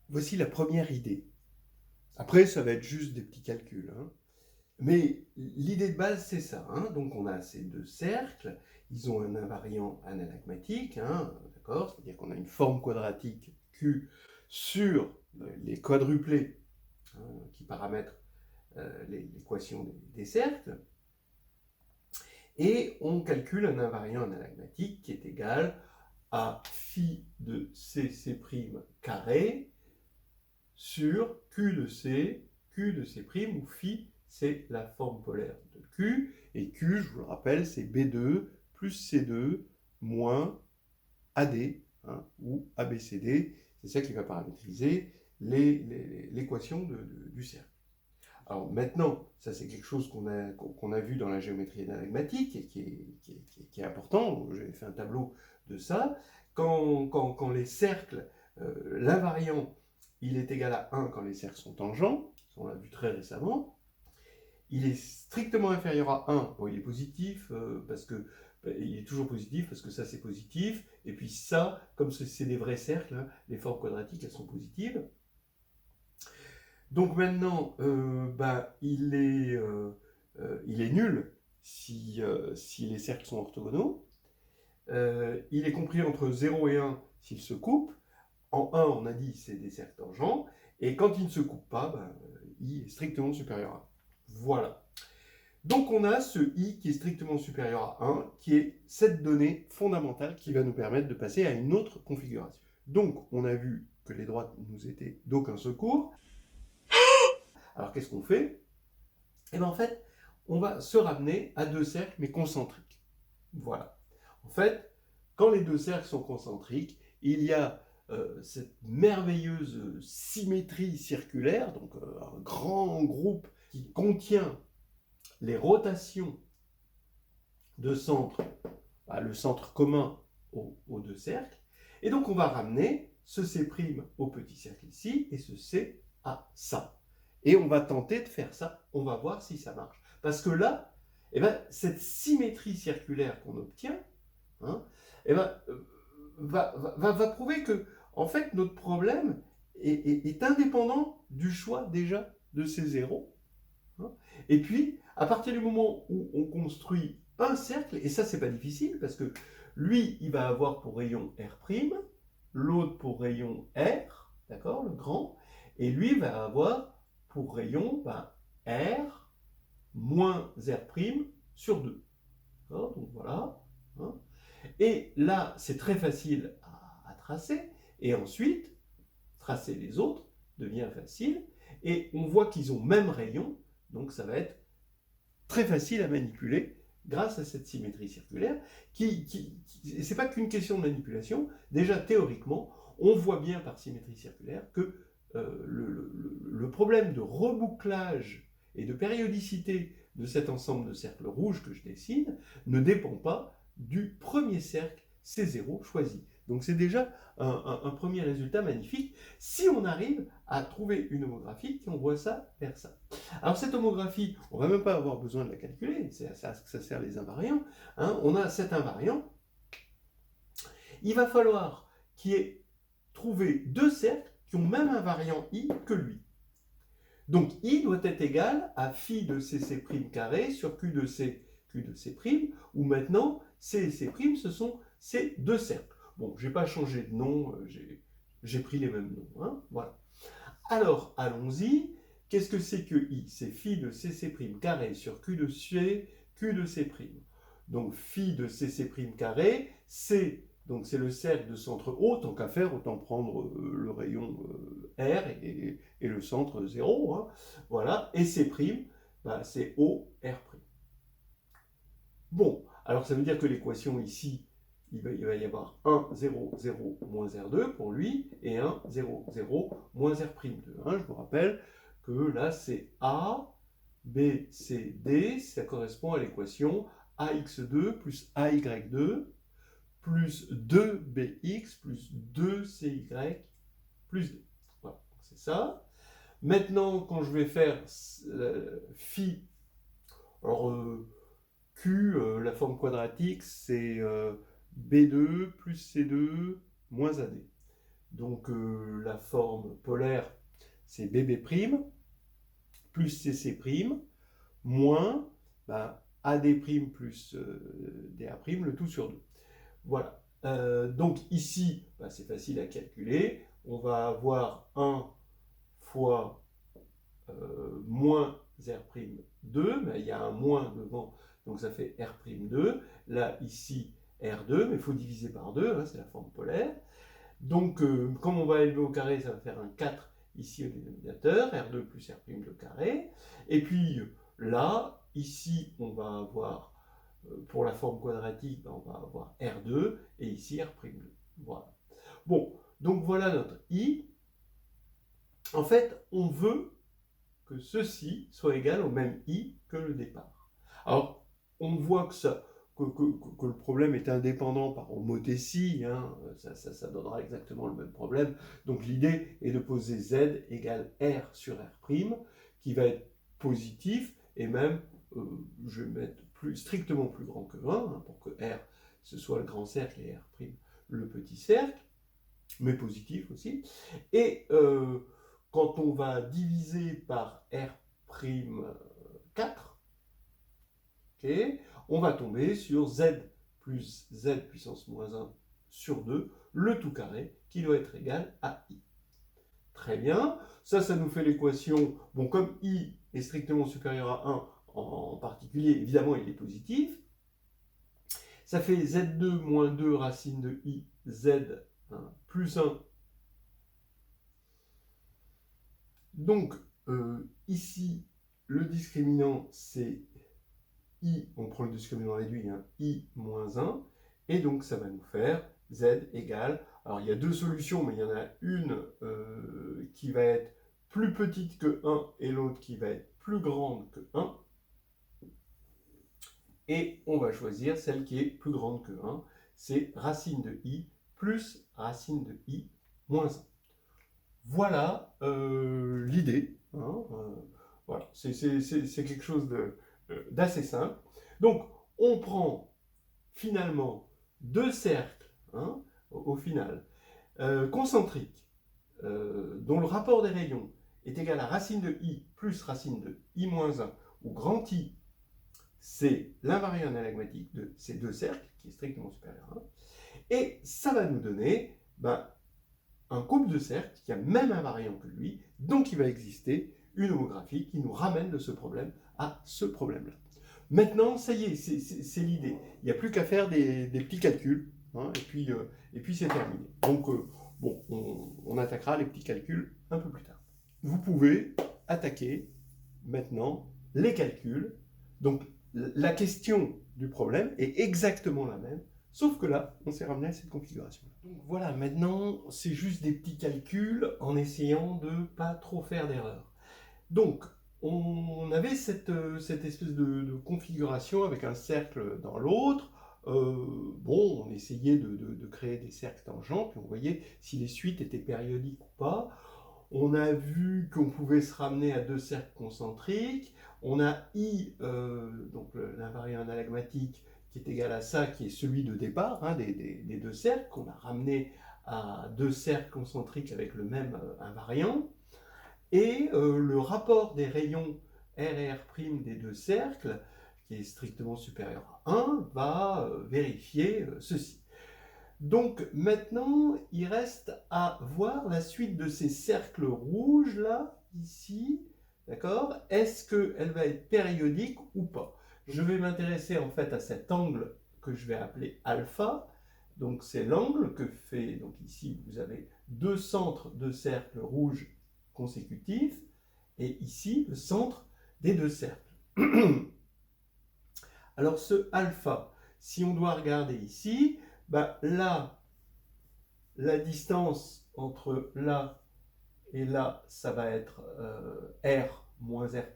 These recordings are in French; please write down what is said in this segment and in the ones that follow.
Voici la première idée. Après, ça va être juste des petits calculs, hein. Mais l'idée de base, c'est ça, hein. Donc on a ces deux cercles, ils ont un invariant analagmatique, hein, d'accord? C'est-à-dire qu'on a une forme quadratique Q sur les quadruplés, hein, qui paramètrent l'équation des cercles, et on calcule un invariant analagmatique qui est égal à phi de cc' carré sur Q de C' où phi c'est la forme polaire de Q, et Q, je vous le rappelle, c'est B2 plus C2 moins AD, hein, ou ABCD, c'est ça qui va paramétriser l'équation du cercle. Alors maintenant, ça c'est quelque chose qu'on a vu dans la géométrie analagmatique et qui est important, j'avais fait un tableau de ça. Quand les cercles, l'invariant, il est égal à 1 quand les cercles sont tangents, on l'a vu très récemment, il est strictement inférieur à 1, bon, il est positif, parce que il est toujours positif parce que ça c'est positif, et puis ça, comme c'est des vrais cercles, hein, les formes quadratiques elles sont positives. Donc maintenant, il est nul si les cercles sont orthogonaux. Il est compris entre 0 et 1 s'ils se coupent. En 1, on a dit c'est des cercles tangents. Et quand ils ne se coupent pas, I est strictement supérieur à 1. Voilà. Donc on a ce I qui est strictement supérieur à 1, qui est cette donnée fondamentale qui va nous permettre de passer à une autre configuration. Donc on a vu que les droites nous étaient d'aucun secours. Alors qu'est-ce qu'on fait? Et bien en fait, on va se ramener à deux cercles mais concentriques. Voilà. En fait, quand les deux cercles sont concentriques, il y a cette merveilleuse symétrie circulaire, donc un grand groupe qui contient les rotations de centre, le centre commun aux deux cercles. Et donc on va ramener ce C' au petit cercle ici et ce C à ça. Et on va tenter de faire ça, on va voir si ça marche. Parce que là, eh ben, cette symétrie circulaire qu'on obtient, hein, eh ben, va prouver que en fait, notre problème est indépendant du choix déjà de ces zéros. Hein. Et puis, à partir du moment où on construit un cercle, et ça c'est pas difficile, parce que lui, il va avoir pour rayon R', l'autre pour rayon R, d'accord, le grand, et lui va avoir pour rayon R moins R' sur 2. Donc voilà. Hein. Et là, c'est très facile à tracer, et ensuite, tracer les autres devient facile, et on voit qu'ils ont même rayon, donc ça va être très facile à manipuler grâce à cette symétrie circulaire, c'est pas qu'une question de manipulation, déjà théoriquement, on voit bien par symétrie circulaire que le problème de rebouclage et de périodicité de cet ensemble de cercles rouges que je dessine ne dépend pas du premier cercle C0 choisi. Donc c'est déjà un premier résultat magnifique si on arrive à trouver une homographie qui envoie ça vers ça. Alors cette homographie, on ne va même pas avoir besoin de la calculer, c'est à ça que ça sert les invariants. Hein. On a cet invariant, il va falloir qu'il y ait trouvé deux cercles qui ont même invariant I que lui. Donc I doit être égal à phi de cc' carré sur Q de C où maintenant C et C' ce sont ces deux cercles. Bon, je n'ai pas changé de nom, j'ai pris les mêmes noms. Hein. Voilà. Alors, allons-y. Qu'est-ce que c'est que I? C'est phi de cc' carré sur Q de C'. Donc, phi de cc' carré, c'est donc c'est le cercle de centre O, tant qu'à faire, autant prendre le rayon R et le centre 0. Hein. Voilà. Et C', c'est O, R'. Bon, alors ça veut dire que l'équation ici, il va y avoir 1, 0, 0, moins R2 pour lui, et 1, 0, 0, moins R'2. Hein, je vous rappelle que là, c'est A, B, C, D, ça correspond à l'équation AX2 plus AY2 plus 2BX plus 2CY plus D. Voilà, c'est ça. Maintenant, quand je vais faire phi, alors Q, la forme quadratique, c'est B2 plus C2 moins AD. Donc la forme polaire, c'est BB' plus CC' moins AD' plus DA', le tout sur 2. Voilà. Donc ici, c'est facile à calculer. On va avoir 1 fois moins R'2, mais il y a un moins devant, donc ça fait R'2. Là, ici, R2, mais il faut diviser par 2, hein, c'est la forme polaire. Donc, comme on va élever au carré, ça va faire un 4 ici au dénominateur, R2 plus R' au carré. Et puis là, ici, on va avoir, pour la forme quadratique, on va avoir R2, et ici R'2. Voilà. Bon, donc voilà notre I. En fait, on veut que ceci soit égal au même I que le départ. Alors, on voit que le problème est indépendant par homothétie, hein, ça donnera exactement le même problème. Donc l'idée est de poser Z égale R sur R', qui va être positif, et même, je vais mettre strictement plus grand que 1, hein, pour que R, ce soit le grand cercle, et R', le petit cercle, mais positif aussi. Et quand on va diviser par R'4, okay, on va tomber sur Z plus Z puissance moins 1 sur 2, le tout carré, qui doit être égal à I. Très bien, ça nous fait l'équation, bon, comme I est strictement supérieur à 1, en particulier, évidemment, il est positif. Ça fait Z2 moins 2 racine de I, Z, hein, plus 1. Donc, ici, le discriminant, c'est I, on prend le discriminant réduit, hein, I moins 1, et donc ça va nous faire Z égale, alors il y a deux solutions, mais il y en a une qui va être plus petite que 1, et l'autre qui va être plus grande que 1, et on va choisir celle qui est plus grande que 1, c'est racine de I plus racine de I moins 1. Voilà l'idée. Hein, voilà, c'est quelque chose d'assez simple. Donc, on prend finalement deux cercles, hein, au final, concentriques, dont le rapport des rayons est égal à racine de I plus racine de I moins 1, où grand I, c'est l'invariant analagmatique de ces deux cercles, qui est strictement supérieur à 1, et ça va nous donner un couple de cercles qui a même invariant que lui, donc il va exister une homographie qui nous ramène de ce problème à ce problème-là. Maintenant, ça y est, c'est l'idée. Il n'y a plus qu'à faire des petits calculs, hein, et puis c'est terminé. Donc, bon, on attaquera les petits calculs un peu plus tard. Vous pouvez attaquer maintenant les calculs. Donc, la question du problème est exactement la même, sauf que là, on s'est ramené à cette configuration. Donc voilà, maintenant, c'est juste des petits calculs en essayant de ne pas trop faire d'erreurs. Donc, on avait cette espèce de configuration avec un cercle dans l'autre. Bon, on essayait de créer des cercles tangents, puis on voyait si les suites étaient périodiques ou pas. On a vu qu'on pouvait se ramener à deux cercles concentriques. On a I, donc l'invariant analagmatique, qui est égal à ça, qui est celui de départ, hein, des deux cercles, qu'on a ramené à deux cercles concentriques avec le même invariant. Et le rapport des rayons R et R' des deux cercles, qui est strictement supérieur à 1, va vérifier ceci. Donc maintenant, il reste à voir la suite de ces cercles rouges là, ici, d'accord? Est-ce qu'elle va être périodique ou pas? Je vais m'intéresser en fait à cet angle que je vais appeler alpha. Donc c'est l'angle que fait, donc ici vous avez deux centres de cercles rouges consécutifs, et ici le centre des deux cercles. Alors ce alpha, si on doit regarder ici, là, la distance entre là et là, ça va être R moins R',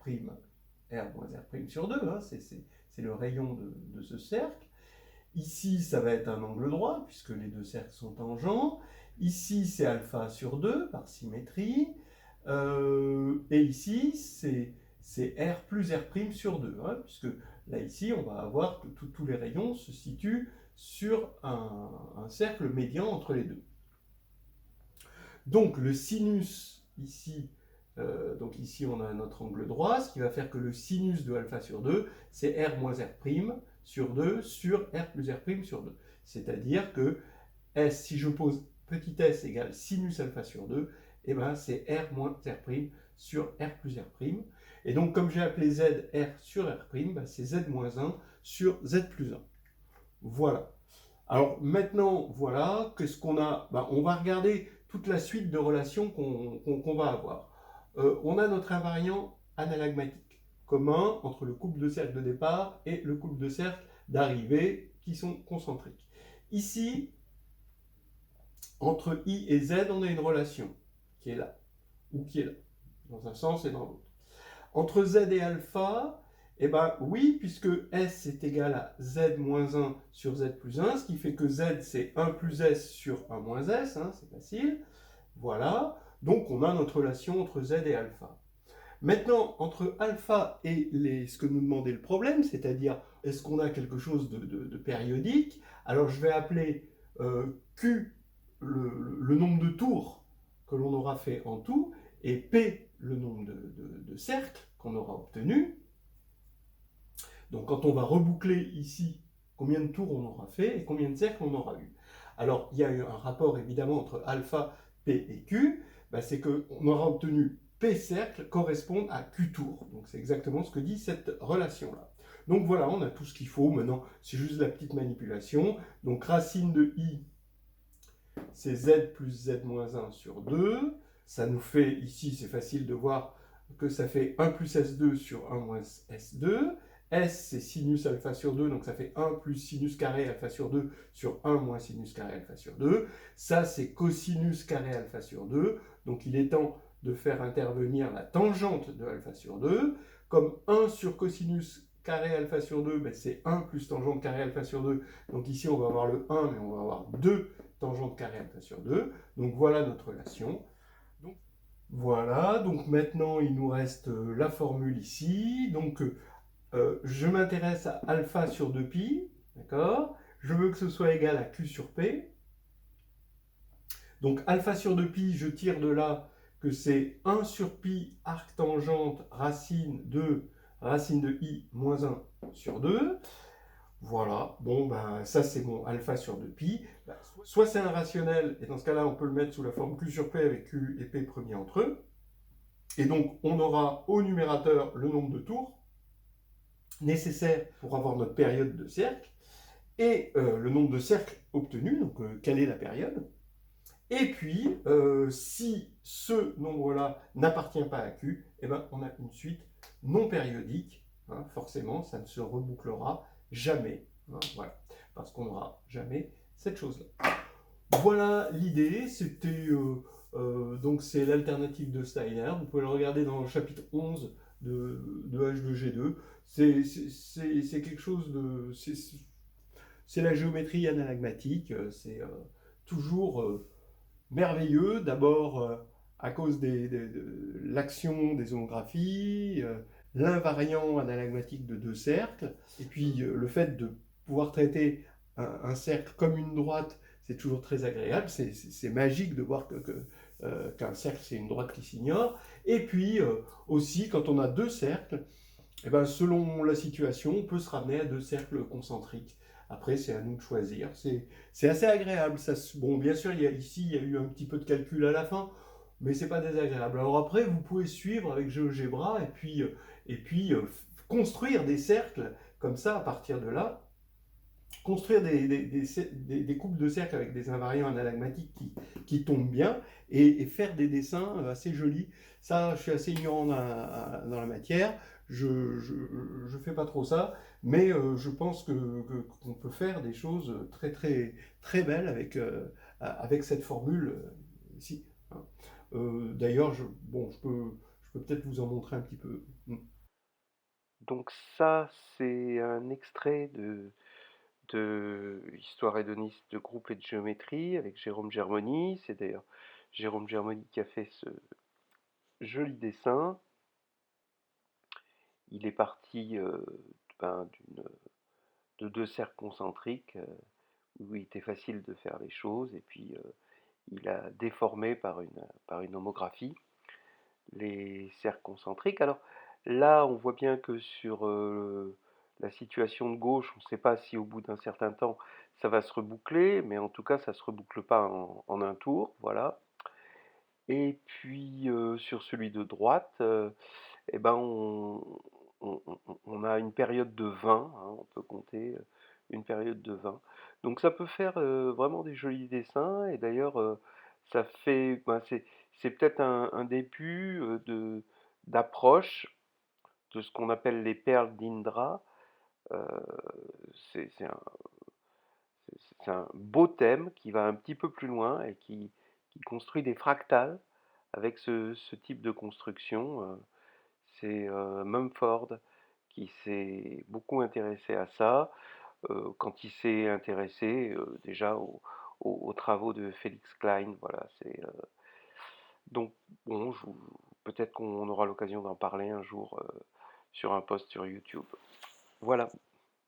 R moins R' sur 2, hein, c'est le rayon de ce cercle. Ici, ça va être un angle droit, puisque les deux cercles sont tangents. Ici, c'est alpha sur 2, par symétrie. Et ici, c'est R plus R' sur 2, hein, puisque là, ici, on va avoir que tous les rayons se situent sur un cercle médian entre les deux. Donc le sinus ici, donc ici on a notre angle droit, ce qui va faire que le sinus de alpha sur 2, c'est R moins R' sur 2 sur R plus R' sur 2. C'est-à-dire que S, si je pose petit s égale sinus alpha sur 2, et ben c'est R moins R' sur R plus R'. Et donc comme j'ai appelé Z R sur R', ben c'est Z moins 1 sur Z plus 1. Voilà. Alors maintenant, voilà, qu'est-ce qu'on a? Ben, on va regarder toute la suite de relations qu'on va avoir. On a notre invariant analagmatique commun entre le couple de cercles de départ et le couple de cercles d'arrivée qui sont concentriques. Ici, entre I et Z, on a une relation qui est là, ou qui est là, dans un sens et dans l'autre. Entre Z et alpha, eh ben oui, puisque S est égal à Z moins 1 sur Z plus 1, ce qui fait que Z c'est 1 plus S sur 1 moins S, hein, c'est facile. Voilà, donc on a notre relation entre Z et alpha. Maintenant, entre alpha et ce que nous demandait le problème, c'est-à-dire est-ce qu'on a quelque chose de périodique, alors je vais appeler Q le nombre de tours que l'on aura fait en tout, et P le nombre de cercles qu'on aura obtenus. Donc quand on va reboucler ici, combien de tours on aura fait et combien de cercles on aura eu. Alors il y a eu un rapport évidemment entre alpha, P et Q, c'est qu'on aura obtenu P cercles correspondent à Q tours. Donc c'est exactement ce que dit cette relation-là. Donc voilà, on a tout ce qu'il faut. Maintenant, c'est juste la petite manipulation. Donc racine de I, c'est Z plus Z moins 1 sur 2. Ça nous fait, ici c'est facile de voir que ça fait 1 plus S2 sur 1 moins S2. S, c'est sinus alpha sur 2, donc ça fait 1 plus sinus carré alpha sur 2 sur 1 moins sinus carré alpha sur 2. Ça, c'est cosinus carré alpha sur 2. Donc il est temps de faire intervenir la tangente de alpha sur 2. Comme 1 sur cosinus carré alpha sur 2, c'est 1 plus tangente carré alpha sur 2. Donc ici, on va avoir le 1, mais on va avoir 2 tangente carré alpha sur 2. Donc voilà notre relation. Donc, voilà, donc maintenant il nous reste la formule ici. Donc je m'intéresse à alpha sur 2pi, d'accord? Je veux que ce soit égal à Q sur P. Donc alpha sur 2pi, je tire de là que c'est 1 sur pi arc tangente racine de I moins 1 sur 2. Voilà, bon, ça c'est mon alpha sur 2pi. Soit c'est un rationnel, et dans ce cas-là, on peut le mettre sous la forme Q sur P avec Q et P premier entre eux. Et donc, on aura au numérateur le nombre de tours nécessaires pour avoir notre période de cercle, et le nombre de cercles obtenus, donc quelle est la période. Et puis, si ce nombre-là n'appartient pas à Q, eh ben, on a une suite non périodique. Hein, forcément, ça ne se rebouclera jamais. Hein, voilà, parce qu'on n'aura jamais cette chose-là. Voilà l'idée. C'était donc c'est l'alternative de Steiner. Vous pouvez le regarder dans le chapitre 11 de H2G2. C'est quelque chose de... C'est la géométrie analagmatique. C'est toujours merveilleux, d'abord à cause de l'action des homographies, l'invariant analagmatique de deux cercles, et puis le fait de pouvoir traiter un cercle comme une droite, c'est toujours très agréable, c'est magique de voir qu'un cercle c'est une droite qui s'ignore, et puis aussi quand on a deux cercles, et ben, selon la situation, on peut se ramener à deux cercles concentriques. Après, c'est à nous de choisir. C'est assez agréable. Bon, bien sûr, ici, il y a eu un petit peu de calcul à la fin, mais c'est pas désagréable. Alors après, vous pouvez suivre avec GeoGebra et puis construire des cercles comme ça à partir de là. Construire des couples de cercles avec des invariants analagmatiques qui tombent bien et faire des dessins assez jolis. Ça, je suis assez ignorant dans la matière. Je ne fais pas trop ça, mais je pense qu'on peut faire des choses très, très, très belles avec cette formule ici. Hein. D'ailleurs, bon, je peux peut-être vous en montrer un petit peu. Donc ça, c'est un extrait de Histoire hédoniste de groupe et de géométrie avec Jérôme Germoni. C'est d'ailleurs Jérôme Germoni qui a fait ce joli dessin. Il est parti de deux cercles concentriques où il était facile de faire les choses, et puis il a déformé par une homographie les cercles concentriques. Alors là, on voit bien que sur la situation de gauche, on ne sait pas si au bout d'un certain temps, ça va se reboucler, mais en tout cas, ça ne se reboucle pas en un tour, voilà. Et puis sur celui de droite, eh ben on a une période de 20, hein, on peut compter une période de 20. Donc ça peut faire vraiment des jolis dessins, et d'ailleurs ça fait, ben, c'est peut-être un début d'approche de ce qu'on appelle les perles d'Indra. Euh, c'est un beau thème qui va un petit peu plus loin et qui construit des fractales avec ce type de construction. C'est Mumford qui s'est beaucoup intéressé à ça quand il s'est intéressé déjà aux travaux de Félix Klein. Voilà, donc bon, peut-être qu'on aura l'occasion d'en parler un jour sur un post sur YouTube. Voilà.